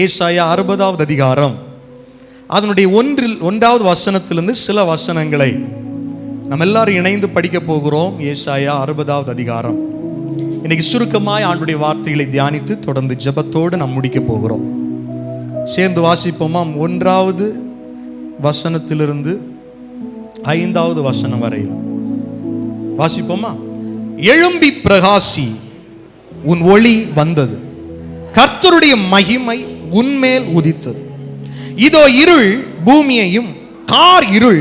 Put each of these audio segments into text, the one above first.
ஏசாயா 60வது அதிகாரம் அதனுடைய 1வது வசனத்திலிருந்து சில வசனங்களை நம்ம எல்லாரும் இணைந்து படிக்க போகிறோம். ஏசாயா 60வது அதிகாரம். இன்னைக்கு சுருக்கமாய் ஆண்டுடைய வார்த்தைகளை தியானித்து தொடர்ந்து ஜெபத்தோடு நாம் முடிக்க போகிறோம். சேர்ந்து வாசிப்போமா? 1வது வசனத்திலிருந்து 5வது வசனம் வரையில் வாசிப்போமா? எழும்பி பிரகாசி, உன் ஒளி வந்தது, கர்த்தருடைய மகிமை உன்மேல் உதித்தது. இதோ இருள் பூமியையும் கார் இருள்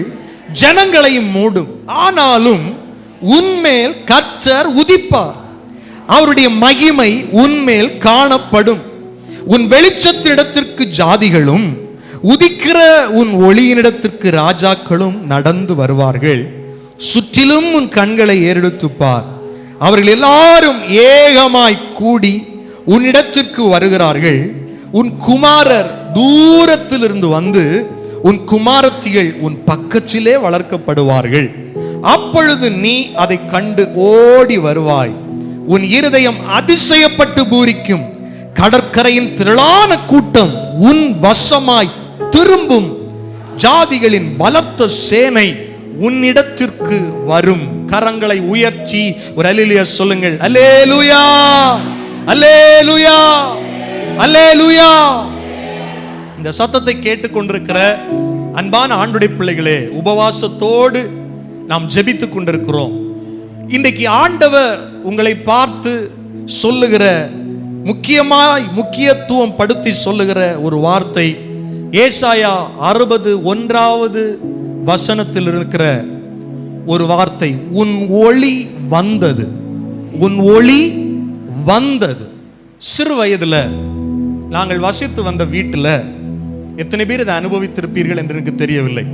ஜனங்களையும் மூடும், ஆனாலும் உன்மேல் கர்த்தர் உதிப்பார், அவருடைய மகிமை உன்மேல் காணப்படும். உன் வெளிச்சத்தினிடத்திற்கு ஜாதிகளும் உதிக்கிற உன் ஒளியினிடத்திற்கு ராஜாக்களும் நடந்து வருவார்கள். சுற்றிலும் உன் கண்களை ஏறெடுத்துப்பார், அவர்கள் எல்லாரும் ஏகமாய் கூடி உன்னிடத்திற்கு வருகிறார்கள். உன் குமாரர் தூரத்திலிருந்து வந்து உன் குமாரத்திகள் உன் பக்கத்திலே வளர்க்கப்படுவார்கள். அப்பொழுது நீ அதை கண்டு ஓடி வருவாய், உன் இருதயம் அதிசயப்பட்டு பூரிக்கும். கடற்கரையின் திரளான கூட்டம் உன் வசமாய் திரும்பும், ஜாதிகளின் பலத்த சேனை உன்னிடத்திற்கு வரும். கரங்களை உயர்த்தி ஒரு அல்லேலூயா சொல்லுங்கள். அல்லேலூயா, அல்லேலூயா, அல்லேலூயா. இந்த சத்தத்தை கேட்டுக்கொண்டிருக்கிற அன்பான ஆண்டுடைய பிள்ளைகளே, உபவாசத்தோடு நாம் ஜெபித்துக் கொண்டிருக்கிறோம். இன்றைக்கு ஆண்டவர் உங்களை பார்த்து சொல்லுகிற முக்கியத்துவம் படுத்தி சொல்லுகிற ஒரு வார்த்தை ஏசாயா 61வது வசனத்தில் இருக்கிற ஒரு வார்த்தை. உன் ஒளி வந்தது, உன் ஒளி வந்தது. சிறு வயதுல நாங்கள் வசித்து வந்த வீட்டில் எத்தனை பேர் இதை அனுபவித்திருப்பீர்கள் என்று எனக்கு தெரியவில்லை,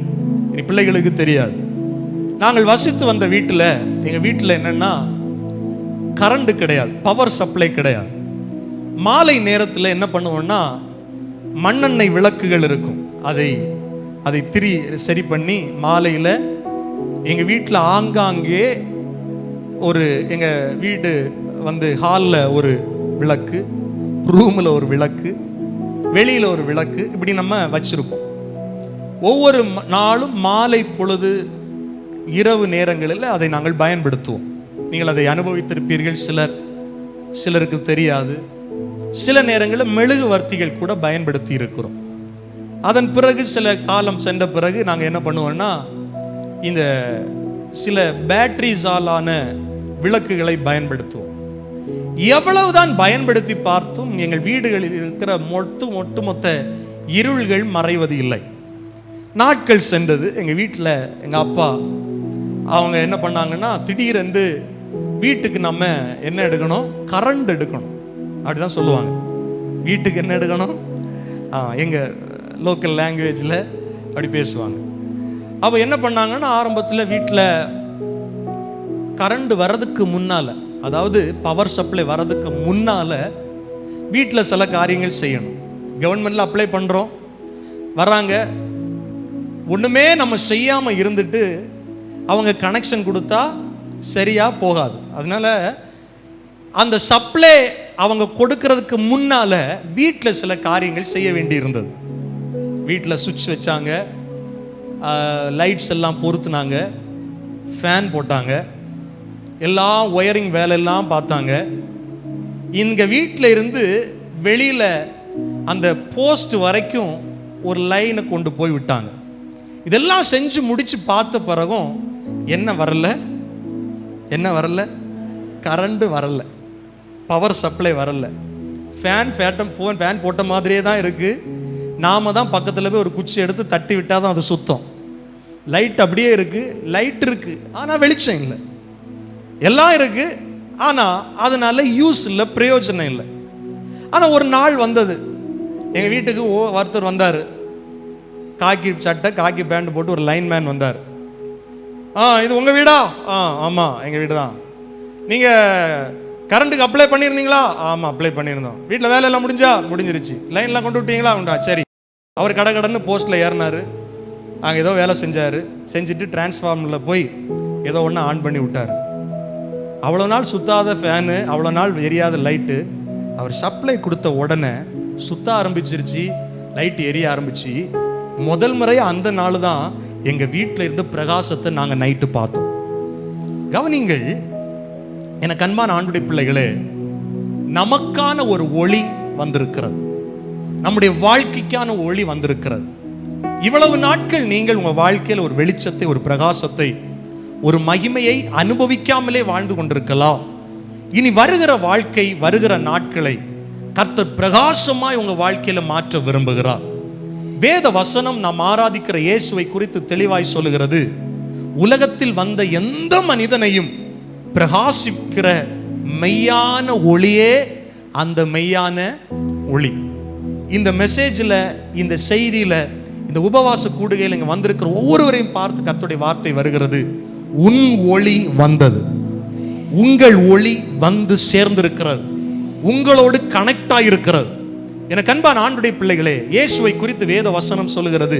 என் பிள்ளைகளுக்கு தெரியாது. நாங்கள் வசித்து வந்த வீட்டில், எங்கள் வீட்டில் என்னன்னா கரண்ட் கிடையாது, பவர் சப்ளை கிடையாது. மாலை நேரத்தில் என்ன பண்ணுவோம்னா மண்ணெண்ணெய் விளக்குகள் இருக்கும், அதை சரி பண்ணி மாலையில் எங்கள் வீட்டில் ஆங்காங்கே எங்கள் வீடு ஹாலில் ஒரு விளக்கு, ரூமில் ஒரு விளக்கு, வெளியில் ஒரு விளக்கு, இப்படி நம்ம வச்சிருப்போம். ஒவ்வொரு நாளும் மாலை பொழுது இரவு நேரங்களில் அதை நாங்கள் பயன்படுத்துவோம். நீங்கள் அதை அனுபவித்திருப்பீர்கள், சிலருக்கு தெரியாது. சில நேரங்களில் மெழுகுவர்த்திகள் கூட பயன்படுத்தி இருக்கிறோம். அதன் பிறகு சில காலம் சென்ற பிறகு நாங்கள் என்ன பண்ணுவோம்னா இந்த சில பேட்டரிஸாலான விளக்குகளை பயன்படுத்துவோம். எவ்வளவுதான் பயன்படுத்தி பார்த்தும் எங்கள் வீடுகளில் இருக்கிற ஒட்டுமொத்த இருள்கள் மறைவது இல்லை. நாட்கள் சென்றது. எங்கள் வீட்டில் எங்கள் அப்பா அவங்க என்ன பண்ணாங்கன்னா, திடீரென்று வீட்டுக்கு நம்ம என்ன எடுக்கணும், கரண்ட் எடுக்கணும் அப்படிதான் சொல்லுவாங்க. வீட்டுக்கு என்ன எடுக்கணும், எங்கள் லோக்கல் லாங்குவேஜில் அப்படி பேசுவாங்க. அப்போ என்ன பண்ணாங்கன்னா, ஆரம்பத்தில் வீட்டில் கரண்ட் வர்றதுக்கு முன்னால், அதாவது பவர் சப்ளை வர்றதுக்கு முன்னால் வீட்டில் சில காரியங்கள் செய்யணும். கவர்மெண்டில் அப்ளை பண்ணுறோம், வராங்க, ஒன்றுமே நம்ம செய்யாமல் இருந்துட்டு அவங்க கனெக்ஷன் கொடுத்தா சரியாக போகாது. அதனால் அந்த சப்ளை அவங்க கொடுக்கறதுக்கு முன்னால் வீட்டில் சில காரியங்கள் செய்ய வேண்டி இருந்தது. வீட்டில் சுவிட்ச் வச்சாங்க, லைட்ஸ் எல்லாம் பொருத்துனாங்க, ஃபேன் போட்டாங்க, எல்லாம் ஒயரிங் வேலையெல்லாம் பார்த்தாங்க. இங்கே வீட்டில் இருந்து வெளியில் அந்த போஸ்ட் வரைக்கும் ஒரு லைனை கொண்டு போய் விட்டாங்க. இதெல்லாம் செஞ்சு முடித்து பார்த்த பிறகும் என்ன வரல, கரண்ட் வரல, பவர் சப்ளை வரல. ஃபேன் போட்ட மாதிரியே தான் இருக்குது. நாம தான் பக்கத்தில் போய் ஒரு குச்சி எடுத்து தட்டி விட்டால் தான் அது சுத்தம். லைட் அப்படியே இருக்குது, லைட் இருக்குது, ஆனால் வெளிச்சம் இல்லை. எல்லாம் இருக்குது, ஆனால் அதனால யூஸ் இல்லை, பிரயோஜனம் இல்லை. ஆனால் ஒரு நாள் வந்தது, எங்கள் வீட்டுக்கு ஒருத்தர் வந்தார். காக்கி சட்டை, காக்கி பேண்ட் போட்டு ஒரு லைன்மேன் வந்தார். இது உங்கள் வீடா? ஆமாம், எங்கள் வீடு தான். நீங்கள் கரண்ட்டுக்கு அப்ளை பண்ணியிருந்தீங்களா? ஆமாம், அப்ளை பண்ணியிருந்தோம். வீட்டில் வேலையெல்லாம் முடிஞ்சிருச்சு. லைன்லாம் கொண்டு விட்டீங்களா? உண்டா, சரி. அவர் கடன்னு போஸ்ட்டில் ஏறினார். அங்கே ஏதோ வேலை செஞ்சுட்டு டிரான்ஸ்ஃபார்மரில் போய் ஏதோ ஒன்று ஆன் பண்ணி விட்டார். அவ்வளோ நாள் சுத்தாத ஃபேனு, அவ்வளோ நாள் எரியாத லைட்டு, அவர் சப்ளை கொடுத்த உடனே சுத்த ஆரம்பிச்சிருச்சு, லைட் எரிய ஆரம்பிச்சு. முதல் முறையாக அந்த நாள் தான் எங்கள் வீட்டில் இருந்த பிரகாசத்தை நாங்கள் நைட்டு பார்த்தோம். கவனிங்கள், எனக்கு அன்பான ஆண்டுடைய பிள்ளைகளே, நமக்கான ஒரு ஒளி வந்திருக்கிறது, நம்முடைய வாழ்க்கைக்கான ஒளி வந்திருக்கிறது. இவ்வளவு நாட்கள் நீங்கள் உங்கள் வாழ்க்கையில் ஒரு வெளிச்சத்தை, ஒரு பிரகாசத்தை, ஒரு மகிமையை அனுபவிக்காமலே வாழ்ந்து கொண்டிருக்கலாம். இனி வருகிற வாழ்க்கை, வருகிற நாட்களை கர்த்தர் பிரகாசமாய் உங்கள் வாழ்க்கையில் மாற்ற விரும்புகிறார். வேத வசனம் நாம் ஆராதிக்கிற இயேசுவை குறித்து தெளிவாய் சொல்லுகிறது. உலகத்தில் வந்த எந்த மனிதனையும் பிரகாசிக்கிற மெய்யான ஒளியே அந்த மெய்யான ஒளி. இந்த மெசேஜில், இந்த செய்தியில், இந்த உபவாச கூடுகையில் இங்கே வந்திருக்கிற ஒவ்வொருவரையும் பார்த்து கர்த்தருடைய வார்த்தை வருகிறது. உன் ஒளி வந்தது, உங்கள் ஒளி வந்து சேர்ந்திருக்கிறது, உங்களோடு கனெக்ட் ஆகியிருக்கிறது. எனக்கு அன்பான ஆண்டுடைய பிள்ளைகளே, இயேசுவை குறித்து வேத வசனம் சொல்லுகிறது,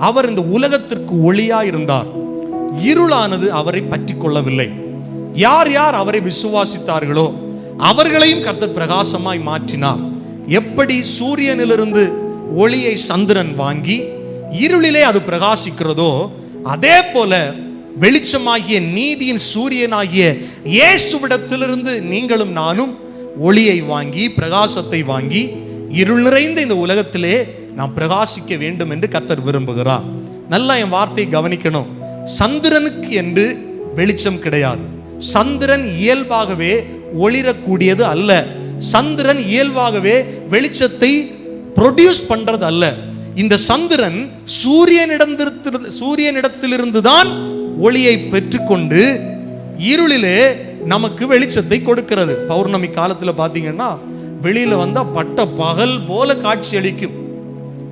அவர் இந்த உலகத்திற்கு ஒளியாய் இருந்தார், இருளானது அவரை பற்றி கொள்ளவில்லை. யார் யார் அவரை விசுவாசித்தார்களோ அவர்களையும் கர்த்தர் பிரகாசமாய் மாற்றினார். எப்படி சூரியனிலிருந்து ஒளியை சந்திரன் வாங்கி இருளிலே அது பிரகாசிக்கிறதோ, அதே போல வெளிச்சமாகிய நீதியின் சூரியனாகிய இயேசுவிடத்திலிருந்து நீங்களும் நானும் ஒளியை வாங்கி, பிரகாசத்தை வாங்கி, இருள் நிறைந்த இந்த உலகத்திலே நாம் பிரகாசிக்க வேண்டும் என்று கர்த்தர் விரும்புகிறார். நல்லா என் வார்த்தையை கவனிக்கணும். சந்திரனுக்கு என்று வெளிச்சம் கிடையாது. சந்திரன் இயல்பாகவே ஒளிரக்கூடியது அல்ல. சந்திரன் இயல்பாகவே வெளிச்சத்தை ப்ரொடியூஸ் பண்றது அல்ல. இந்த சந்திரன் சூரியனிடத்திலிருந்து தான் ஒளியை பெற்றுக்கொண்டு இருளிலே நமக்கு வெளிச்சத்தை கொடுக்கிறது. பௌர்ணமி காலத்தில் பார்த்தீங்கன்னா வெளியில வந்தா பட்ட பகல் போல காட்சி அளிக்கும்.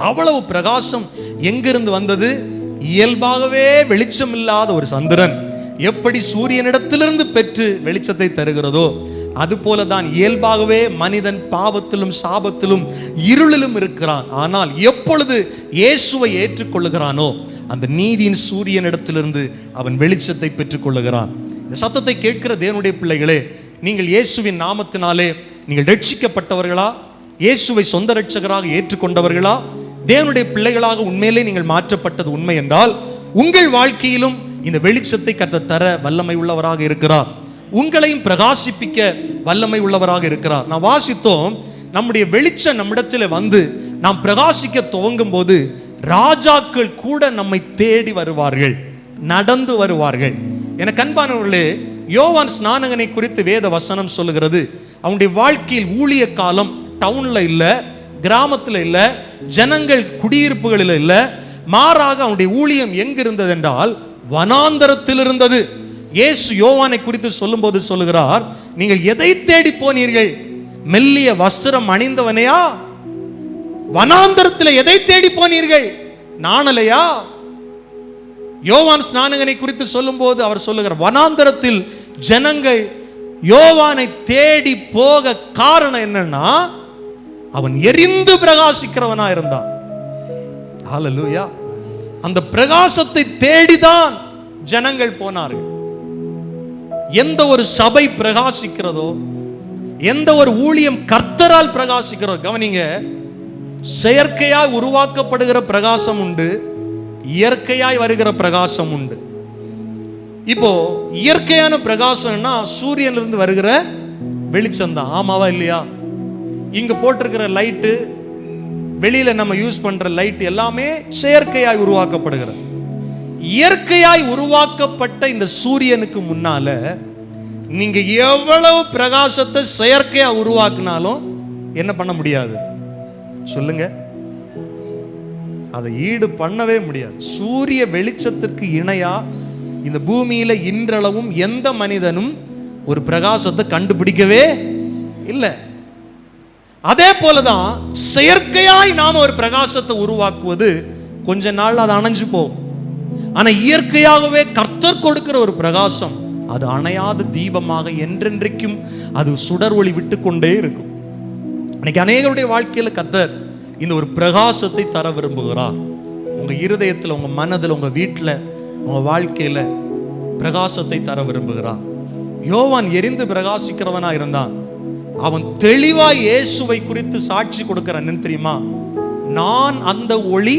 அவ்வளவு பிரகாசம் எங்கிருந்து வந்தது? இயல்பாகவே வெளிச்சம் இல்லாத ஒரு சந்திரன் எப்படி சூரியனிடத்திலிருந்து பெற்று வெளிச்சத்தை தருகிறதோ, அதுபோலதான் இயல்பாகவே மனிதன் பாவத்திலும் சாபத்திலும் இருளிலும் இருக்கிறான். ஆனால் எப்பொழுது இயேசுவை ஏற்றுக்கொள்ளுகிறானோ அந்த நீதியின் சூரியனிடத்திலிருந்து அவன் வெளிச்சத்தை பெற்றுக் கொள்ளுகிறான். இந்த சத்தத்தை கேட்கிற தேவனுடைய பிள்ளைகளே, நீங்கள் இயேசுவின் நாமத்தினாலே நீங்கள் ரட்சிக்கப்பட்டவர்களா? இயேசுவை சொந்த ரட்சகராக ஏற்றுக்கொண்டவர்களா? தேவனுடைய பிள்ளைகளாக உண்மையிலே நீங்கள் மாற்றப்பட்டது உண்மை என்றால் உங்கள் வாழ்க்கையிலும் இந்த வெளிச்சத்தை கர்த்தர் தர வல்லமை உள்ளவராக இருக்கிறார். உங்களையும் பிரகாசிப்பிக்க வல்லமை உள்ளவராக இருக்கிறார். நான் வாசித்தோம், நம்முடைய வெளிச்சம் நம்மிடத்தில் வந்து நாம் பிரகாசிக்க துவங்கும் போது ராஜாக்கள் கூட நம்மை தேடி வருவார்கள், நடந்து வருவார்கள். எனக்கு அன்பானவர்களே, யோவான் ஸ்நானகனை குறித்து வேத வசனம் சொல்லுகிறது, அவனுடைய வாழ்க்கையில் ஊழிய காலம் டவுன்ல இல்ல, கிராமத்தில் இல்ல, ஜனங்கள் குடியிருப்புகளில் இல்ல, மாறாக அவனுடைய ஊழியம் எங்கு இருந்தது என்றால் வனாந்தரத்தில் இருந்தது. இயேசு யோவானை குறித்து சொல்லும் போது சொல்லுகிறார், நீங்கள் எதை தேடி போனீர்கள்? மெல்லிய வஸ்திரம் அணிந்தவனையா? வனாந்தரத்தில் எதை தேடி போனீர்கள்? நாணலையா? யோவான் ஸ்நானகனை குறித்து சொல்லும் போது அவர் சொல்லுகிறார், வனாந்தரத்தில் ஜனங்கள் யோவானை தேடி போக காரணம் என்னன்னா, அவன் எரிந்து பிரகாசிக்கிறவனா இருந்தான். ஹல்லேலூயா. அந்த பிரகாசத்தை தேடிதான் ஜனங்கள் போனார்கள். எந்த ஒரு சபை பிரகாசிக்கிறதோ, எந்த ஒரு ஊழியம் கர்த்தரால் பிரகாசிக்கிறதோ, கவனிங்க, செயற்கையாய் உருவாக்கப்படுகிற பிரகாசம் உண்டு, இயற்கையாய் வருகிற பிரகாசம் உண்டு. இப்போ இயற்கையான பிரகாசம்னா சூரியனிலிருந்து வருகிற வெளிச்சம் தான். ஆமாவா இல்லையா? இங்க போட்டிருக்கிற லைட்டு, வெளியில நம்ம யூஸ் பண்ற லைட் எல்லாமே செயற்கையாய் உருவாக்கப்படுகிறது. இயற்கையாய் உருவாக்கப்பட்ட இந்த சூரியனுக்கு முன்னால நீங்க எவ்வளவு பிரகாசத்தை செயற்கையா உருவாக்குனாலும் என்ன பண்ண முடியாது? சொல்லுங்க, அதை ஈடு பண்ணவே முடியாது. சூரிய வெளிச்சத்திற்கு இணையா இந்த பூமியில இன்றளவும் எந்த மனிதனும் ஒரு பிரகாசத்தை கண்டுபிடிக்கவே இல்லை. அதே போலதான் செயற்கையாய் நாம் ஒரு பிரகாசத்தை உருவாக்குவது கொஞ்ச நாள் அது அணைஞ்சு போகும். ஆனா இயற்கையாகவே கர்த்தர் கொடுக்கிற ஒரு பிரகாசம் அது அணையாத தீபமாக என்றென்றைக்கும் அது சுடர் ஒளி விட்டு கொண்டே இருக்கும். இன்னைக்கு அநேகருடைய வாழ்க்கையில கர்த்தர் இந்த ஒரு பிரகாசத்தை தர விரும்புகிறார். உங்க இருதயத்தில், உங்க மனதில், உங்க வீட்டில், உங்க வாழ்க்கையில பிரகாசத்தை தர விரும்புகிறார். யோவான் எரிந்து பிரகாசிக்கிறவனா இருந்தான். அவன் தெளிவாய் இயேசுவை குறித்து சாட்சி கொடுக்கிறான். என்ன தெரியுமா? நான் அந்த ஒளி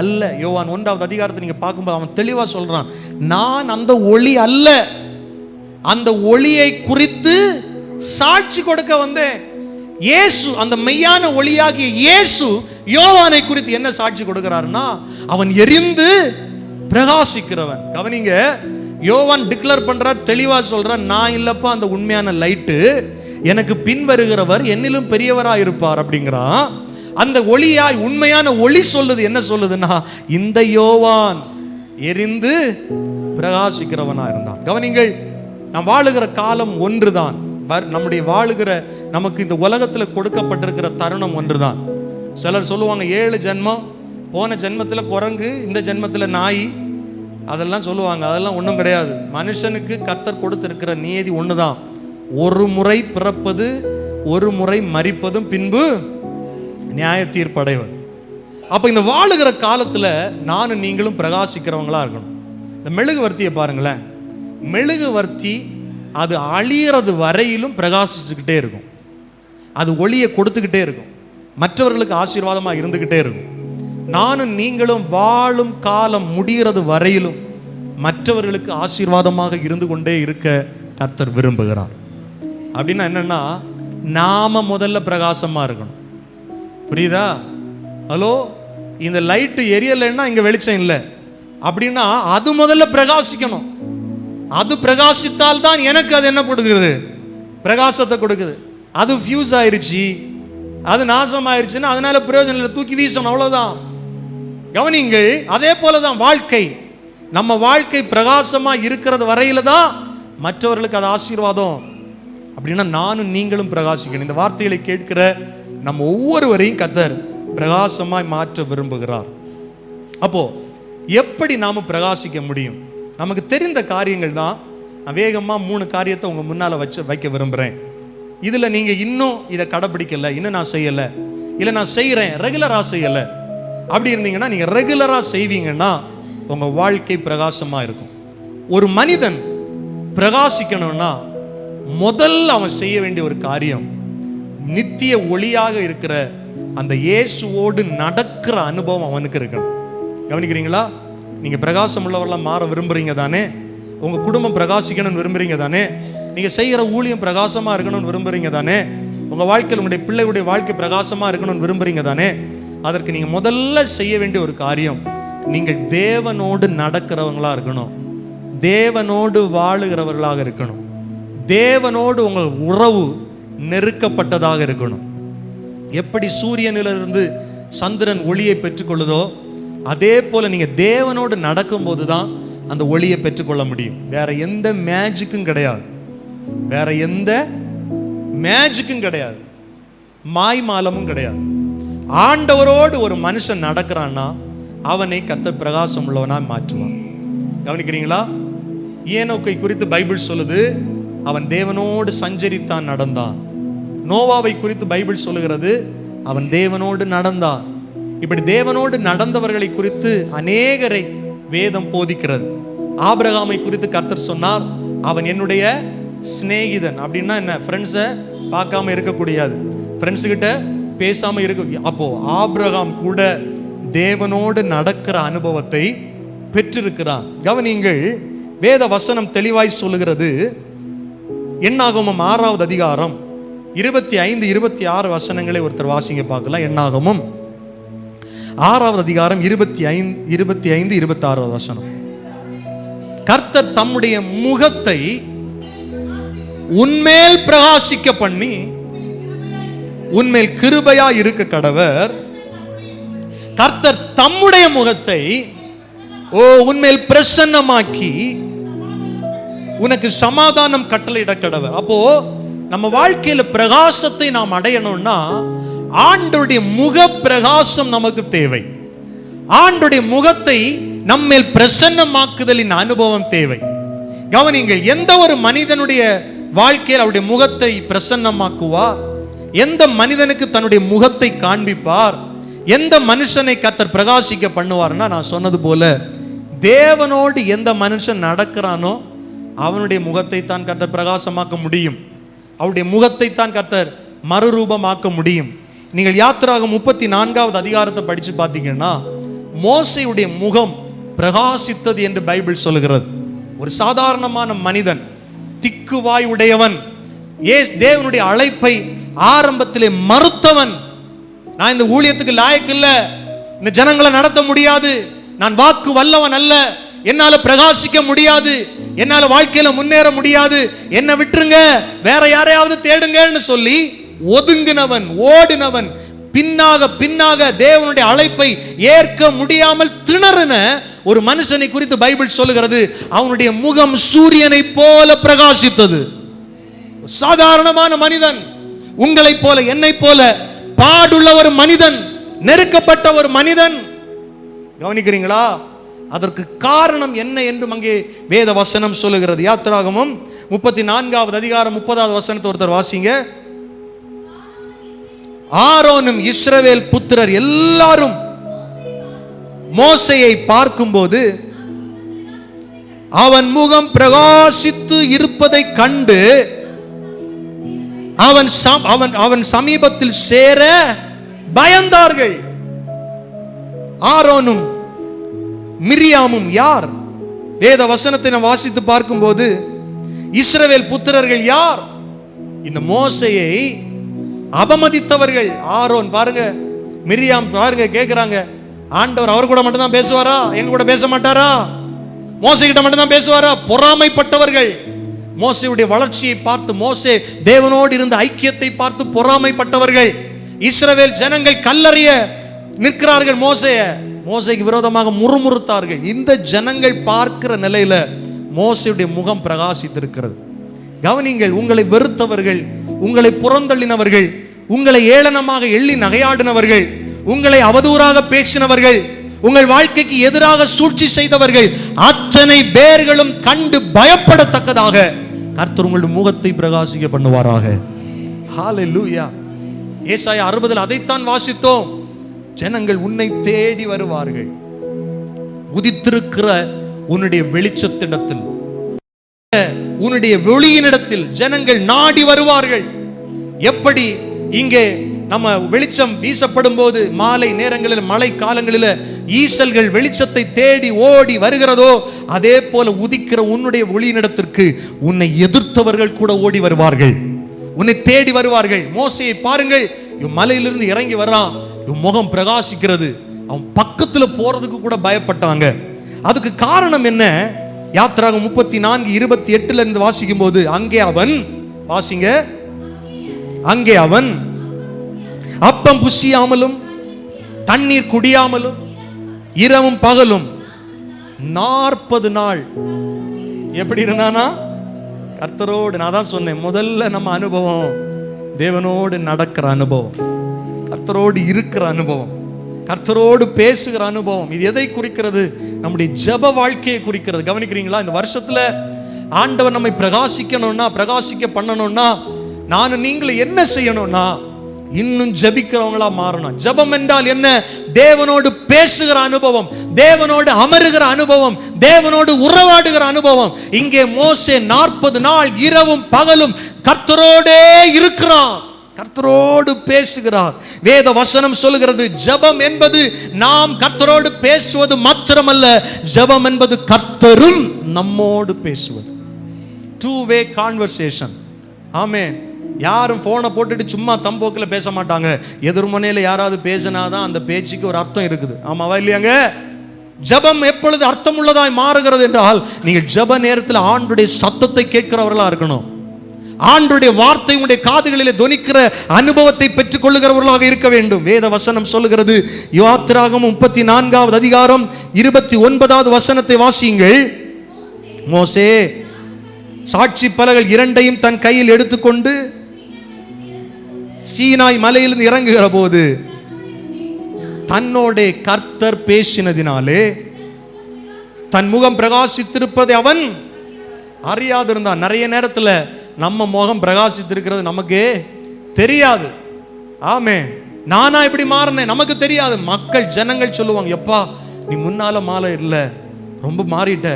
அல்ல. யோவான் 1வது அதிகாரத்தை நீங்க பார்க்கும்போது அவன் தெளிவா சொல்றான், நான் அந்த ஒளி அல்ல, அந்த ஒளியை குறித்து சாட்சி கொடுக்க வந்தேன். இயேசு, அந்த மெய்யான ஒளியாகிய இயேசு யோவானை குறித்து என்ன சாட்சி கொடுக்கிறாருன்னா, அவன் எரிந்து பிரகாசிக்கிறவன். கவனிங்க, யோவான் டிக்ளேர் பண்றார், தெளிவா சொல்றார், நான் இல்லப்பா அந்த உண்மையான லைட்டு, எனக்கு பின் வருகிறவர் என்னிலும் பெரியவராய் இருப்பார் அப்படிங்கிறான். அந்த ஒளியாய் உண்மையான ஒளி சொல்லுது. என்ன சொல்லுதுன்னா, இந்த யோவான் எரிந்து பிரகாசிக்கிறவனா இருந்தான். கவனிங்கள், நாம் வாழுகிற காலம் ஒன்றுதான். நம்முடைய வாழுகிற நமக்கு இந்த உலகத்தில் கொடுக்கப்பட்டிருக்கிற தருணம் ஒன்றுதான். சிலர் சொல்லுவாங்க 7 ஜென்மம், போன ஜென்மத்தில் குரங்கு, இந்த ஜென்மத்தில் நாய், அதெல்லாம் சொல்லுவாங்க. அதெல்லாம் ஒன்றும் கிடையாது. மனுஷனுக்கு கர்த்தர் கொடுத்திருக்கிற நியதி ஒண்ணுதான், ஒரு முறை பிறப்பது, ஒரு முறை மரிப்பதும், பின்பு நியாய தீர்ப்படைவது. அப்ப இந்த வாழுகிற காலத்துல நானும் நீங்களும் பிரகாசிக்கிறவங்களா இருக்கணும். இந்த மெழுகுவர்த்தியை பாருங்களேன், மெழுகுவர்த்தி அது அழியறது வரையிலும் பிரகாசிச்சுக்கிட்டே இருக்கும். அது ஒளியை கொடுத்துக்கிட்டே இருக்கும், மற்றவர்களுக்கு ஆசீர்வாதமா இருந்துகிட்டே இருக்கும். நானும் நீங்களும் வாழும் காலம் முடிகிறது வரையிலும் மற்றவர்களுக்கு ஆசீர்வாதமாக இருந்து கொண்டே இருக்க கர்த்தர் விரும்புகிறார். அப்படின்னா என்னன்னா, நாம முதல்ல பிரகாசமா இருக்கணும். புரியுதா? ஹலோ, இந்த லைட்டு எரியலைன்னா இங்க வெளிச்சம் இல்லை அப்படின்னா அது முதல்ல பிரகாசிக்கணும். அது பிரகாசித்தால் தான் எனக்கு அது என்ன கொடுக்குது? பிரகாசத்தை கொடுக்குது. அது ஃபியூஸ் ஆயிருச்சு, அது நாசம் ஆயிருச்சுன்னா அதனால பிரயோஜனம் இல்லை, தூக்கி வீசணும், அவ்வளவுதான். கவனிங்கள், அதே போலதான் வாழ்க்கை. நம்ம வாழ்க்கை பிரகாசமா இருக்கிறது வரையில தான் மற்றவர்களுக்கு அது ஆசீர்வாதம். அப்படின்னா நானும் நீங்களும் பிரகாசிக்கணும். இந்த வார்த்தைகளை கேட்கிற நம்ம ஒவ்வொருவரையும் கர்த்தர் பிரகாசமாய் மாற்ற விரும்புகிறார். அப்போ எப்படி நாம பிரகாசிக்க முடியும்? நமக்கு தெரிந்த காரியங்கள் தான். நான் வேகமா 3 காரியத்தை உங்க முன்னால வைக்க விரும்புறேன். இதுல நீங்க இன்னும் இதை கடைபிடிக்கல, இன்னும் நான் செய்யல, இல்ல நான் செய்யறேன் ரெகுலரா செய்யல, அப்படி இருந்தீங்கன்னா நீங்க ரெகுலரா செய்வீங்கன்னா உங்க வாழ்க்கை பிரகாசமா இருக்கும். ஒரு மனிதன் பிரகாசிக்கணும்னா முதல்ல அவன் செய்ய வேண்டிய ஒரு காரியம், நித்திய ஒளியாக இருக்கிற அந்த இயேசுவோடு நடக்கிற அனுபவம் அவனுக்கு இருக்கணும். கவனிக்கிறீங்களா? நீங்க பிரகாசம் உள்ளவர்களாக மாற விரும்புறீங்க தானே? உங்க குடும்பம் பிரகாசிக்கணும்னு விரும்புறீங்க தானே? நீங்க செய்கிற ஊழியம் பிரகாசமா இருக்கணும்னு விரும்புறீங்க தானே? உங்க வாழ்க்கையில் உங்களுடைய பிள்ளைகளுடைய வாழ்க்கை பிரகாசமா இருக்கணும்னு விரும்புறீங்க தானே? அதற்கு நீங்க முதல்ல செய்ய வேண்டிய ஒரு காரியம், நீங்கள் தேவனோடு நடக்கிறவங்களா இருக்கணும், தேவனோடு வாழுகிறவர்களாக இருக்கணும், தேவனோடு உங்கள் உறவு நெருக்கப்பட்டதாக இருக்கணும். எப்படி சூரியனிலிருந்து சந்திரன் ஒளியை பெற்றுக்கொள்ளுதோ அதே போல நீங்க தேவனோடு நடக்கும்போது தான் அந்த ஒளியை பெற்றுக்கொள்ள முடியும். வேற எந்த மேஜிக்கும் கிடையாது, வேற எந்த மேஜிக்கும் கிடையாது, மாய்மாலமும் கிடையாது. ஆண்டவரோடு ஒரு மனுஷன் நடக்கிறான்னா அவனை கர்த்தர் பிரகாசம் உள்ளவனா மாற்றுவான். கவனிக்கிறீங்களா? ஏனோக்கை குறித்து பைபிள் சொல்லுது, அவன் தேவனோடு சஞ்சரித்தான், நடந்தான். நோவாவை குறித்து பைபிள் சொல்லுகிறது, அவன் தேவனோடு நடந்தான். இப்படி தேவனோடு நடந்தவர்களை குறித்து அநேகரை வேதம் போதிக்கிறது. ஆபிரகாமை குறித்து கர்த்தர் சொன்னார், அவன் என்னுடைய சிநேகிதன். அப்படின்னா என்ன? ஃப்ரெண்ட்ஸை பார்க்காம இருக்கக்கூடாது, ஃப்ரெண்ட்ஸு கிட்ட பேசாம இருக்க. அப்போ ஆபிரகாம் கூட தேவனோடு நடக்கிற அனுபவத்தை பெற்றிருக்கிறான். கவனிங்கள், வேத வசனம் தெளிவாய் சொல்லுகிறது. என்னாகமம் 6வது அதிகாரம் 25, 26 வசனங்களை ஒருத்தர் வாசிங்க பார்க்கலாம். என்னாகமம் 6வது அதிகாரம் 25, 26 வசனம். கர்த்தர் தம்முடைய முகத்தை உன்மேல் பிரகாசிக்க பண்ணி உன்மேல் கிருபையா இருக்க கடவர். கர்த்தர் தம்முடைய முகத்தை உன்மேல் பிரசன்னமாக்கி உனக்கு சமாதானம் கட்டளையிட கடவர். அப்போ நம்ம வாழ்க்கையில பிரகாசத்தை நாம் அடையணும்னா ஆண்டவருடைய முக பிரகாசம் நமக்கு தேவை. ஆண்டவருடைய முகத்தை நம்மேல் பிரசன்னமாக்குதலின் அனுபவம் தேவை. கவனிங்கள், எந்த ஒரு மனிதனுடைய வாழ்க்கையில் அவருடைய முகத்தை பிரசன்னமாக்குவார், எந்த மனிதனுக்கு தன்னுடைய முகத்தை காண்பிப்பார், எந்த மனுஷனை கர்த்தர் பிரகாசிக்க பண்ணுவார்னா, நான் சொன்னது போல தேவனோடு எந்த மனுஷன் நடக்கிறானோ அவனுடைய முகத்தை தான் கர்த்தர் பிரகாசமாக்க முடியும். அவருடைய முகத்தை தான் கர்த்தர் மறுரூபமாக்க முடியும். நீங்கள் யாத்திராகமம் 34வது அதிகாரத்தை படிச்சு பார்த்தீங்கன்னா மோசேயுடைய முகம் பிரகாசித்தது என்று பைபிள் சொல்லுகிறது. ஒரு சாதாரணமான மனிதன், திக்குவாய் உடையவன், தேவனுடைய அழைப்பை ஆரம்பத்திலே மறுத்தவன். நான் இந்த ஊழியத்துக்கு லாயக்கு இல்ல, இந்த ஜனங்களை நடத்த முடியாது, நான் வாக்கு வல்லவன் அல்ல, என்னால பிரகாசிக்க முடியாது, என்னால வாழ்க்கையில முன்னேற முடியாது, என்ன விட்டுருங்க, வேற யாரையாவது தேடுங்கன்னு சொல்லி ஒதுங்கினவன், ஓடினவன், பின்னாக தேவனுடைய அழைப்பை ஏற்க முடியாமல் திணறின ஒரு மனுஷனை குறித்து பைபிள் சொல்லுகிறது, அவனுடைய முகம் சூரியனை போல பிரகாசித்தது. சாதாரணமான மனிதன், உங்களை போல என்னை போல பாடுள்ள ஒரு மனிதன், நெருக்கப்பட்ட ஒரு மனிதன். கவனிக்கிறீங்களா? அதற்கு காரணம் என்ன என்று அங்கே வேத வசனம் சொல்லுகிறது. யாத்திராகமம் 34வது அதிகாரம் 30வது வசனத்தை ஒருத்தர் வாசிங்க. ஆரோனும் இஸ்ரவேல் புத்திரர் எல்லாரும் மோசேயை பார்க்கும்போது அவன் முகம் பிரகாசித்து இருப்பதை கண்டு அவன் சமீபத்தில் சேர பயந்தார்கள். ஆரோனும் மிரியாமும் யார்? வேத வசனத்தை நாம் வாசித்து பார்க்கும்போது இஸ்ரவேல் புத்திரர்கள் யார்? இந்த மோசேயை அவமதித்தவர்கள். ஆரோன் பாருங்க, மிரியாம் பாருங்க, கேட்கிறாங்க, ஆண்டவர் அவர் கூட மட்டும் தான் பேசுவாரா, எங்க கூட பேச மாட்டாரா? மோசே கிட்ட மட்டும் தான் பேசுவாரா? பொறாமைப்பட்டவர்கள். மோசேயுடைய வளர்ச்சியை பார்த்து, மோசே தேவனோடு இருந்த ஐக்கியத்தை பார்த்து பொறாமைப்பட்டவர்கள். இஸ்ரவேல் ஜனங்கள் கல்லறிய நிற்கிறார்கள், மோசேக்கு விரோதமாக முறுமுறுத்தார்கள். இந்த ஜனங்கள் பார்க்கிற நிலையில மோசேயுடைய முகம் பிரகாசித்திருக்கிறது. கவனிங்கள், உங்களை வெறுத்தவர்கள், உங்களை புறந்தள்ளினவர்கள், உங்களை ஏளனமாக எள்ளி நகையாடினவர்கள், உங்களை அவதூறாக பேசினவர்கள், உங்கள் வாழ்க்கைக்கு எதிராக சூழ்ச்சி செய்தவர்கள் அத்தனை பேர்களும் கண்டு பயப்படத்தக்கதாக கர்த்தர் உங்களுடைய முகத்தை பிரகாசிக்க பண்ணுவாராக. ஹல்லேலூயா. ஏசாயா 60 அதைத்தான் வாசித்தோம். ஜனங்கள் உன்னை தேடி வருவார்கள். உதித்திருக்கிற உன்னுடைய வெளிச்சத்திடத்தில், உன்னுடைய ஒளியினிடத்தில் ஜனங்கள் நாடி வருவார்கள். எப்படி இங்கே நம்ம வெளிச்சம் வீசப்படும் போது மாலை நேரங்களில், மழை காலங்களில் ஈசல்கள் வெளிச்சத்தை தேடி ஓடி வருகிறதோ, அதே போல உதிக்கிற உன்னுடைய ஒளியினிடத்திற்கு உன்னை எதிர்த்தவர்கள் கூட ஓடி வருவார்கள், உன்னை தேடி வருவார்கள். மோசேயை பாருங்கள், மலையிலிருந்து இறங்கி வர்றான், முகம் பிரகாசிக்கிறது, அவன் பக்கத்துல போறதுக்கு கூட பயப்பட்டாங்க. அதுக்கு காரணம் என்ன? யாத்திராகமம் 34:28 இருந்து வாசிக்கும் போது, அங்கே அவன், வாசிங்க, அங்கே அவன் அப்பம் புசியாமலும் தண்ணீர் குடியாமலும் இரவும் பகலும் 40 நாள் எப்படி இருந்தானா? கர்த்தரோடு. நான் தான் சொன்னேன், முதல்ல நம்ம அனுபவம் தேவனோடு நடக்கிற அனுபவம், கர்த்தரோடு இருக்கிற அனுபவம், கர்த்தரோடு பேசுகிற அனுபவம். இது எதை குறிக்கிறது? நம்முடைய ஜெப வாழ்க்கையை குறிக்கிறது. கவனிக்கிறீங்களா? இந்த வருஷத்துல ஆண்டவர் நம்மை பிரகாசிக்கணும்னா, பிரகாசிக்க பண்ணணும்னா, நானும் நீங்களும் என்ன செய்யணும்னா, இன்னும் ஜெபிக்கிறவங்களா மாறணும். ஜெபம் என்றால் என்ன? தேவனோடு பேசுகிற அனுபவம், தேவனோடு அமருகிற அனுபவம், தேவனோடு உறவாடுகிற அனுபவம். இங்கே மோசே 40 நாள் இரவும் பகலும் கர்த்தரோடே இருக்கிறான், கர்த்தரோடு பேசுகிறார். வேத வசனம் சொல்லுகிறது, ஜெபம் என்பது நாம் கர்த்தரோடு பேசுவது மாத்திரமல்ல, ஜெபம் என்பது கர்த்தரும் நம்மோடு பேசுவது. Two way conversation. ஆமென். யாரும் போனை போட்டுட்டு சும்மா தம்போக்கில் பேச மாட்டாங்க. எதிர்மனையில் யாராவது பேசினாதான் அந்த பேச்சுக்கு ஒரு அர்த்தம் இருக்குது. ஆமாவா இல்லையாங்க? ஜெபம் எப்பொழுது அர்த்தம் உள்ளதாய் மாறுகிறது என்றால், நீங்கள் ஜெப நேரத்தில் ஆண்டுடைய சத்தத்தை கேட்கிறவர்களா இருக்கணும். ஆண்டுடைய வார்த்தை உங்களுடைய காதுகளிலே தொனிக்கிற அனுபவத்தை பெற்றுக் கொள்ளுகிறவர்களாக இருக்க வேண்டும். வேத வசனம் சொல்லுகிறது, யாத்திராகமம் 34வது அதிகாரம் 29வது வசனத்தை வாசியுங்கள். மோசே சாட்சி பலகைகள் 2ஐயும் தன் கையில் எடுத்துக்கொண்டு சீனாய் மலையிலிருந்து இறங்குகிற போது தன்னோட கர்த்தர் பேசினதினாலே தன் முகம் பிரகாசித்திருப்பதை அவன் அறியாதிருந்தான். நிறைய நேரத்தில் நம்ம முகம் பிரகாசித்திருக்கிறது நமக்கு தெரியாது. ஆமே, நானா இப்படி மாறினேன் நமக்கு தெரியாது. மக்கள், ஜனங்கள் சொல்லுவாங்க, எப்பா நீ முன்னால மாலை இல்லை, ரொம்ப மாறிட்ட,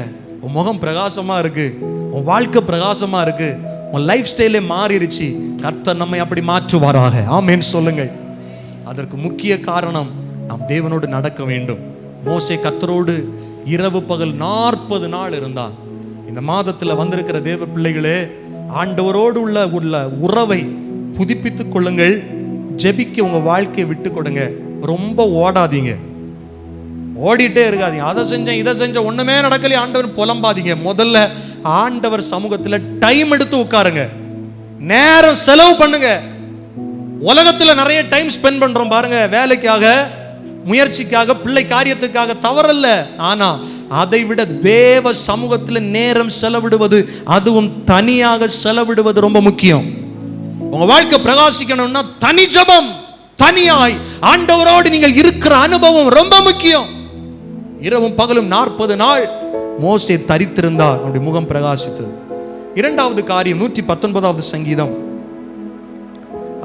உன் முகம் பிரகாசமா இருக்கு, உன் வாழ்க்கை பிரகாசமா இருக்கு, உன் லைஃப் ஸ்டைலே மாறிடுச்சு. கர்த்தர் நம்மை அப்படி மாற்றுவாராக. ஆமென் சொல்லுங்கள். அதற்கு முக்கிய காரணம் நாம் தேவனோடு நடக்க வேண்டும். மோசே கர்த்தரோடு இரவு பகல் 40 நாள் இருந்தான். இந்த மாதத்தில் வந்திருக்கிற தேவ பிள்ளைகளே, ஆண்டவரோடு உள்ள உறவை புதுப்பித்துக் கொள்ளுங்கள். ஜெபிக்க உங்க வாழ்க்கையை விட்டு கொடுங்க. ரொம்ப ஓடாதீங்க, ஓடிட்டே இருக்காதீங்க. அதை செஞ்சேன் இதை செஞ்ச ஒண்ணுமே நடக்கலையே ஆண்டவர் புலம்பாதீங்க. முதல்ல ஆண்டவர் சமூகத்தில் டைம் எடுத்து உட்காருங்க, நேரம் செலவு பண்ணுங்க. உலகத்துல நிறைய டைம் ஸ்பெண்ட் பண்றோம் பாருங்க, வேலைக்காக, முயற்சிக்காக, பிள்ளை காரியத்துக்காக, தவறல்ல. ஆனா அதை விட தேவ சமூகத்தில் நேரம் செலவிடுவது, அதுவும் தனியாக செலவிடுவது ரொம்ப முக்கியம். உங்க வாழ்க்கை பிரகாசிக்கணும்னா தனி ஜெபம், தனியாய் ஆண்டவரோடு நீங்கள் இருக்கிற அனுபவம் ரொம்ப முக்கியம். இரவும் பகலும் 40 நாள் மோசே தரித்திருந்தார், அவருடைய முகம் பிரகாசித்தது. இரண்டாவது காரியம் 119வது சங்கீதம்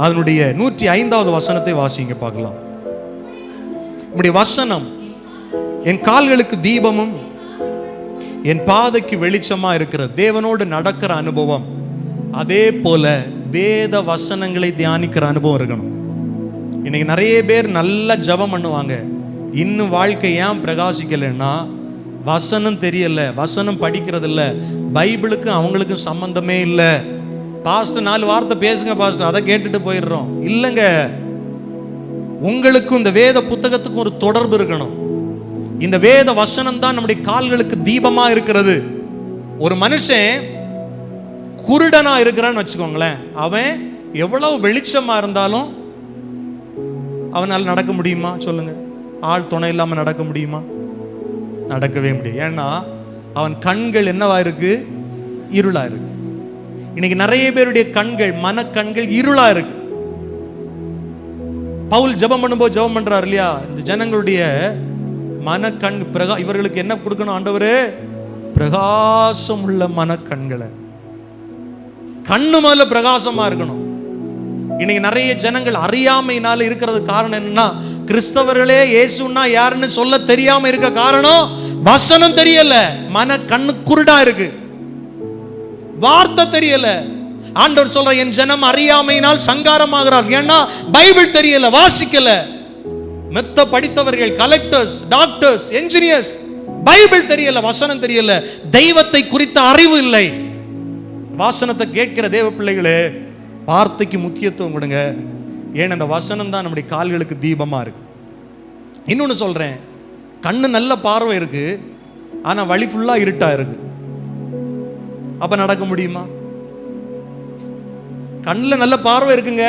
அதனுடைய 105வது வசனத்தை வாசிங்க பார்க்கலாம். உம்முடைய வசனம் என் கால்களுக்கு தீபமும் என் பாதைக்கு வெளிச்சமா இருக்கிறது. தேவனோடு நடக்கிற அனுபவம், அதே போல வேத வசனங்களை தியானிக்கிற அனுபவம் இருக்கணும். இன்னைக்கு நிறைய பேர் நல்ல ஜெபம் பண்ணுவாங்க, இன்னும் வாழ்க்கை ஏன் பிரகாசிக்கலைன்னா வசனம் தெரியல, வசனம் படிக்கிறது இல்லை, பைபிளுக்கு அவங்களுக்கும் சம்பந்தமே இல்லை. பாஸ்டர் 4 வார்த்தை பேசுங்க பாஸ்டர், அதை கேட்டுட்டு போயிடுறோம். இல்லைங்க, உங்களுக்கும் இந்த வேத புத்தகத்துக்கும் ஒரு தொடர்பு இருக்கணும். இந்த வேத வசனம் தான் நம்முடைய கால்களுக்கு தீபமா இருக்கிறது. ஒரு மனுஷன் குருடனா இருக்கிறான்னு வச்சுக்கோங்களேன், அவன் எவ்வளவு வெளிச்சமா இருந்தாலும் அவனால் நடக்க முடியுமா சொல்லுங்க? ஆள் துணை இல்லாம நடக்க முடியுமா? நடக்கவே முடியும். ஏன்னா அவன் கண்கள் என்னவா இருக்கு? இருளா இருக்கு. இன்னைக்கு நிறைய பேருடைய கண்கள், மனக்கண்கள் இருளா இருக்கு. பவுல் ஜெபம் பண்ணும்போது ஜெபம் பண்றாரு இல்லையா, இந்த ஜனங்களுடைய மனக்கண் இவர்களுக்கு என்ன கொடுக்கணும் ஆண்டவரே? பிரகாசம் உள்ள மனக்கண்களை. கண்ணு முதல்ல பிரகாசமா இருக்கணும். இன்னைக்கு நிறைய ஜனங்கள் அறியாமையினால இருக்கிறது காரணம் என்னன்னா, கிறிஸ்தவர்களே இயேசுன்னா யாருன்னு சொல்ல தெரியாம இருக்க காரணம் வசனம் தெரியல, மன கண்ணு குருடா இருக்கு, வார்த்தை தெரியல. ஆண்டவர் சொல்ற என் ஜனம் அறியாமையினால் சங்காரமாகிறார். ஏன்னா பைபிள் தெரியல, வாசிக்கல. மெத்த படித்தவர்கள், கலெக்டர்ஸ், டாக்டர்ஸ், என்ஜினியர்ஸ், பைபிள் தெரியல, வசனம் தெரியல, தெய்வத்தை குறித்த அறிவு இல்லை. வசனத்தை கேட்கிற தேவ பிள்ளைகளே, வார்த்தைக்கு முக்கியத்துவம் கொடுங்க. ஏன் அந்த வசனம் தான் நம்முடைய கால்களுக்கு தீபமா இருக்கு. இன்னொன்னு சொல்றேன், கண்ணு நல்ல பார்வை இருக்கு, ஆனா வழி ஃபுல்லா இருட்டா இருக்கு. அப்ப நடக்க முடியுமா? கண்ணில் நல்ல பார்வை இருக்குங்க,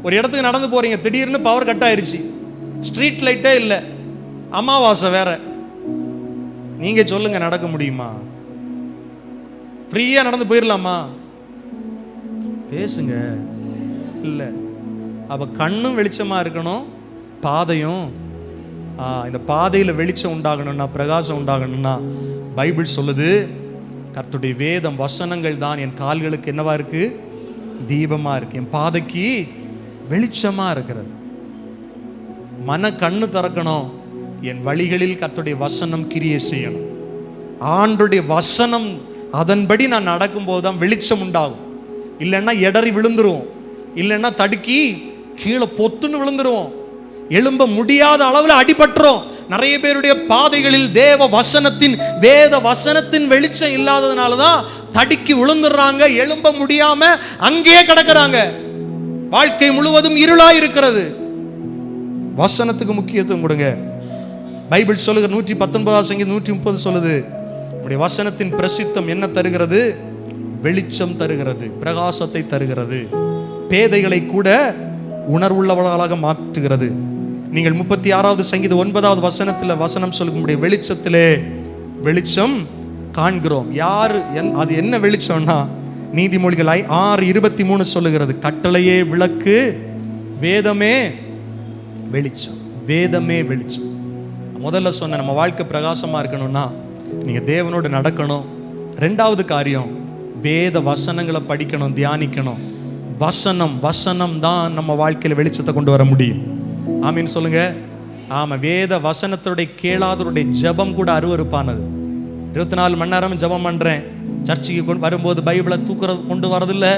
ஒரு இடத்துக்கு நடந்து போறீங்க, திடீர்னு பவர் கட் ஆயிருச்சு, ஸ்ட்ரீட் லைட்டே இல்லை, அமாவாசை வேற, நீங்க சொல்லுங்க நடக்க முடியுமா? ஃப்ரீயா நடந்து போயிடலாமா? பேசுங்க. இல்ல. அப்ப கண்ணும் வெளிச்சமா இருக்கணும், பாதையும். இந்த பாதையில வெளிச்சம் உண்டாகணும்னா, பிரகாசம் உண்டாகணும்னா, பைபிள் சொல்லுது கர்த்தருடைய வேதம் வசனங்கள் தான் என் கால்களுக்கு என்னவா இருக்கு? தீபமா இருக்கு, என் பாதைக்கு வெளிச்சமா இருக்கிறது. மன கண்ணு திறக்கணும், என் வழிகளில் கர்த்தருடைய வசனம் கிரியை செய்யணும். ஆண்டவருடைய வசனம் அதன்படி நான் நடக்கும்போது தான் வெளிச்சம் உண்டாகும். இல்லைன்னா எடறி விழுந்துருவோம், இல்லைன்னா தடுக்கி கீழே பொத்துன்னு விழுந்துருவோம், எழும்ப முடியாத அளவில் அடிபட்டுரும். நிறைய பேருடைய பாதைகளில் தேவ வசனத்தின், வேத வசனத்தின் வெளிச்சம் இல்லாததுனால தான் தடுக்கி விழுந்துடுறாங்க, எழும்ப முடியாம அங்கேயே கிடக்குறாங்க. வாழ்க்கை முழுவதும் இருளாய் இருக்கிறது. வசனத்துக்கு முக்கியத்துவம் கொடுங்க. பைபிள் சொல்லுகிற 119 சங்கீதம் 130 சொல்லுது, உடைய வசனத்தின் பிரசித்தம் என்ன தருகிறது? வெளிச்சம் தருகிறது, பிரகாசத்தை தருகிறது, பேதைகளை கூட உணர்வுள்ளவர்களாக மாற்றுகிறது. நீங்கள் 36வது சங்கீதம் 9வது வசனத்தில் வசனம் சொல்லும், வெளிச்சத்திலே வெளிச்சம் காண்கிறோம். யாரு? அது என்ன வெளிச்சம்னா, நீதிமொழிகள் 6:23 சொல்லுகிறது, கட்டளையே விளக்கு, வேதமே வெளிச்சம். வேதமே வெளிச்சம். முதல்ல சொன்ன நம்ம வாழ்க்கை பிரகாசமா இருக்கணும்னா நீங்க தேவனோடு நடக்கணும். 2வது காரியம், வேத வசனங்களை படிக்கணும், தியானிக்கணும். வசனம் தான் நம்ம வாழ்க்கையில வெளிச்சத்தை கொண்டு வர முடியும். ஆமீன் சொல்லுங்க. ஆமா, வேத வசனத்துடைய கேளாதவருடைய ஜெபம் கூட அருவருப்பானது. 24 மணி நேரம் ஜெபம் பண்றேன், சர்ச்சுக்கு வரும்போது பைபிளை கொண்டு வரதில்லை,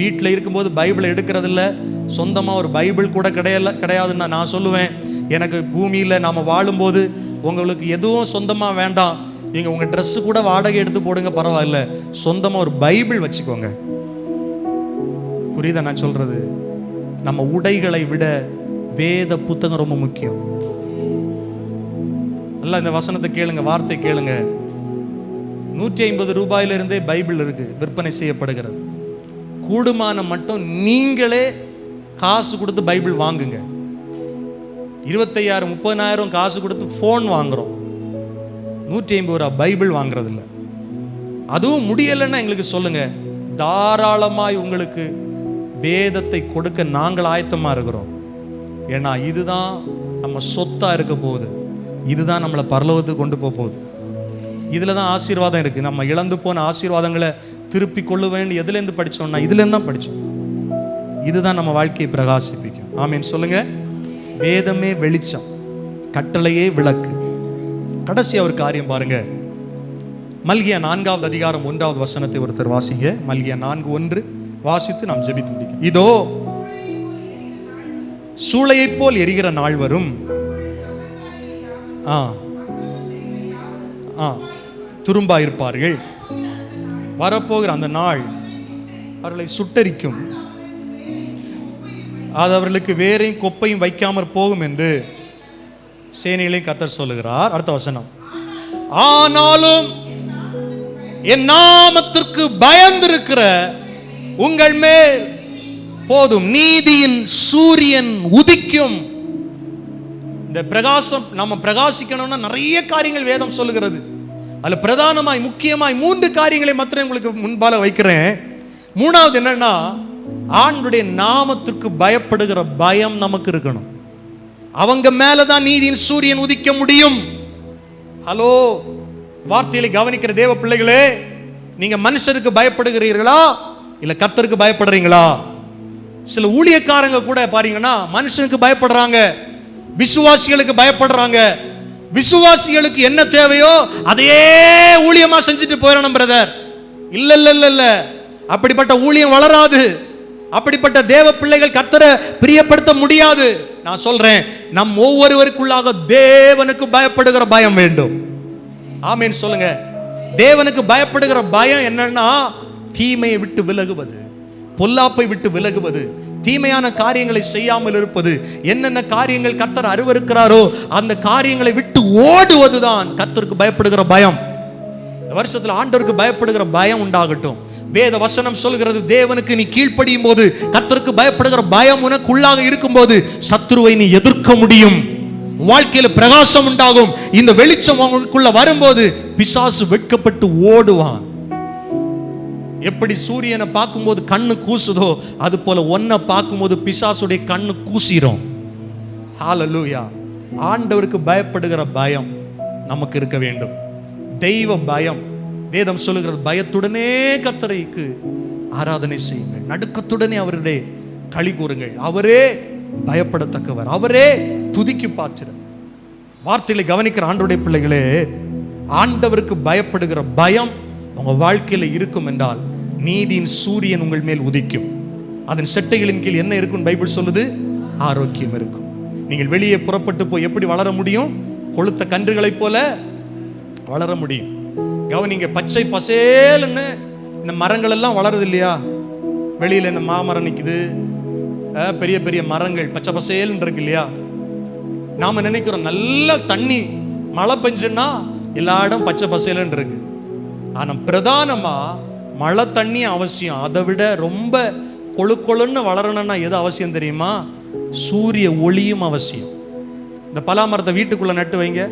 வீட்டில் இருக்கும்போது பைபிளை எடுக்கிறதில்ல, சொந்தமாக ஒரு பைபிள் கூட கிடையாதுன்னா நான் சொல்லுவேன், எனக்கு பூமியில் நாம் வாழும்போது உங்களுக்கு எதுவும் சொந்தமாக வேண்டாம், நீங்கள் உங்கள் ட்ரெஸ்ஸு கூட வாடகை எடுத்து போடுங்க, பரவாயில்ல, சொந்தமாக ஒரு பைபிள் வச்சுக்கோங்க. புரியுதா நான் சொல்கிறது? நம்ம உடைகளை விட வேத புத்தகம் ரொம்ப முக்கியம். நல்லா இந்த வசனத்தை கேளுங்க, வார்த்தை கேளுங்க. 150 ரூபாயிலிருந்தே பைபிள் இருக்கு, விற்பனை செய்யப்படுகிறது. கூடுமான மட்டும் நீங்களே காசு கொடுத்து பைபிள் வாங்குங்க. 25,000 30,000 காசு கொடுத்து ஃபோன் வாங்குறோம், 150 ரூபா பைபிள் வாங்குறது இல்லை. அதுவும் முடியலைன்னா எங்களுக்கு சொல்லுங்க, தாராளமாய் உங்களுக்கு வேதத்தை கொடுக்க நாங்கள் ஆயத்தமாக இருக்கிறோம். ஏன்னா இதுதான் நம்ம சொத்தாக இருக்க போகுது, இதுதான் நம்மளை பரலோகத்துக்கு கொண்டு போகுது. இதில் தான் ஆசீர்வாதம் இருக்குது. நம்ம இழந்து போன ஆசீர்வாதங்களை திருப்பி கொள்ள வேண்டிய எதுலேருந்து படித்தோம்னா இதுலேருந்து தான் படித்தோம். இதுதான் நம்ம வாழ்க்கையை பிரகாசிப்பிக்கும். ஆமீன் சொல்லுங்க. வேதமே வெளிச்சம், கட்டளையே விளக்கு. கடைசி ஒரு காரியம் பாருங்க, மல்கியா 4வது அதிகாரம் 1வது வசனத்தை ஒருத்தர் வாசிங்க. மல்கியா 4:1 வாசித்து நாம் ஜெபித்து முடிக்க. இதோ சூளையை போல் எரிகிற நாள் வரும், துரும்பா இருப்பார்கள். வரப்போகிற அந்த நாள் அவர்களை சுட்டரிக்கும், அது அவர்களுக்கு வேரையும் கொப்பையும் வைக்காமற் போகும் என்று சேனையிலே கர்த்தர் சொல்லுகிறார். அடுத்த வசனம், ஆனாலும் என் நாமத்திற்கு பயந்திருக்கிற உங்கள் மேல் போதும் நீதியின் சூரியன் உதிக்கும். இந்த பிரகாசம் நம்ம பிரகாசிக்கணும்னா நிறைய காரியங்கள் வேதம் சொல்லுகிறது. அதில் பிரதானமாய் முக்கியமாய் 3 காரியங்களை மாத்திரம் உங்களுக்கு முன்பால வைக்கிறேன். 3வது என்னன்னா, ஆண்டுடைய நாமத்திற்கு பயப்படுகிற பயம் நமக்கு இருக்கணும். அவங்க மேலதான் நீதியின் சூரியன் உதிக்க முடியும். ஹலோ, வார்த்தைகளை கவனிக்கிற தேவ பிள்ளைகளே, நீங்க மனுஷருக்கு பயப்படுகிறீர்களா இல்ல கர்த்தருக்கு பயப்படுறீங்களா? சில ஊழியக்காரங்க கூட பாத்தீங்கன்னா மனுஷனுக்கு பயப்படுறாங்க, விசுவாசிகளுக்கு பயப்படுறாங்க. விசுவாசிகளுக்கு என்ன தேவையோ அதையே ஊழியமா செஞ்சுட்டு போயிடணும் பிரதர். இல்ல இல்ல இல்ல இல்ல, அப்படிப்பட்ட ஊழியம் வளராது. அப்படிப்பட்ட தேவ பிள்ளைகள் கர்த்தரை பிரியப்படுத்த முடியாது. நான் சொல்றேன், நம் ஒவ்வொருவருக்குள்ளாக தேவனுக்கு பயப்படுகிற பயம் வேண்டும். ஆமீன் சொல்லுங்க. தேவனுக்கு பயப்படுகிற பயம் என்னன்னா, தீமையை விட்டு விலகுவது, பொல்லாப்பை விட்டு விலகுவது, தீமையான காரியங்களை செய்யாமல் இருப்பது. என்னென்ன காரியங்கள் கர்த்தர் அருவருக்கிறாரோ அந்த காரியங்களை விட்டு ஓடுவதுதான் கர்த்தருக்கு பயப்படுகிற பயம். இந்த வருஷத்துல ஆண்டவருக்கு பயப்படுகிற பயம் உண்டாகட்டும். வேத வசனம் சொல்கிறது, தேவனுக்கு நீ கீழ்ப்படியும் போது, கர்த்தருக்கு பயப்படுகிற பயம் உனக்குள்ளாக இருக்கும்போது சத்துருவை நீ எதிர்க்க முடியும். வாழ்க்கையில பிரகாசம் உண்டாகும். இந்த வெளிச்சம் உங்களுக்குள்ள வரும்போது பிசாசு வெட்கப்பட்டு ஓடுவான். எப்படி சூரியனை பார்க்கும்போது கண்ணு கூசுதோ அது போல ஒன்ன பார்க்கும்போது பிசாசுடைய கண்ணு கூசிரும். ஹalleluya. ஆண்டவருக்கு பயப்படுகிற பயம் நமக்கு இருக்க வேண்டும். தெய்வ பயம். வேதம் சொல்லுகிறது, பயத்துடனே கர்த்தருக்கு ஆராதனை செய்யுங்கள், நடுக்கத்துடனே அவருடைய களி கூறுங்கள். அவரே பயப்படத்தக்கவர், அவரே துதிக்கு பாத்திரர். வார்த்தைகளை கவனிக்கிற ஆண்டவருடைய பிள்ளைகளே, ஆண்டவருக்கு பயப்படுகிற பயம் உங்க வாழ்க்கையில இருக்கும் என்றால் நீதியின் சூரியன் உங்கள் மேல் உதிக்கும். அதன் செட்டைகளின் கீழ் என்ன இருக்கும்? பைபிள் சொல்லுது, ஆரோக்கியம் இருக்கும். நீங்கள் வெளியே புறப்பட்டு போய் எப்படி வளர முடியும்? கொளுத்த கன்றுகளைப் போல வளர முடியும். கவனிங்க, பச்சை பசேல்னு இந்த மரங்கள் எல்லாம் வளருது இல்லையா? வெளியில இந்த மாமரம் நிக்குது, பெரிய பெரிய மரங்கள் பச்சை பசேல்னு இருக்கு இல்லையா? நாம நினைக்கிறோம் நல்ல தண்ணி மழை பெஞ்சுன்னா எல்லா இடம் பச்சை பசேல்னு இருக்கு. ஆனா பிரதானமா மழை தண்ணி அவசியம். அதை விட ரொம்ப கொழு கொழுன்னு வளரணும்னா எது அவசியம் தெரியுமா? சூரிய ஒளியும் அவசியம். இந்த பலாமரத்தை வீட்டுக்குள்ள நட்டு வைங்க,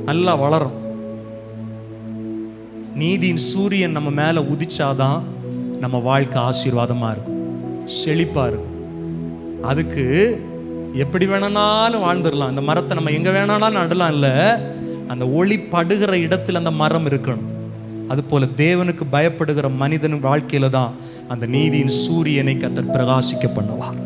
நல்லா வளரும். நீதியின் சூரியன் நம்ம மேல உதிச்சாதான் நம்ம வாழ்க்கை ஆசீர்வாதமா இருக்கும், செழிப்பா இருக்கும். அதுக்கு எப்படி வேணாலும் வாழ்ந்துடலாம். அந்த மரத்தை நம்ம எங்க வேணாலும் நடலாம் இல்லை, அந்த ஒளி படுகிற இடத்துல அந்த மரம் இருக்கணும். அது போல தேவனுக்கு பயப்படுகிற மனிதன் வாழ்க்கையில தான் அந்த நீதியின் சூரியனை கர்த்தர் பிரகாசிக்க பண்ணுவார்.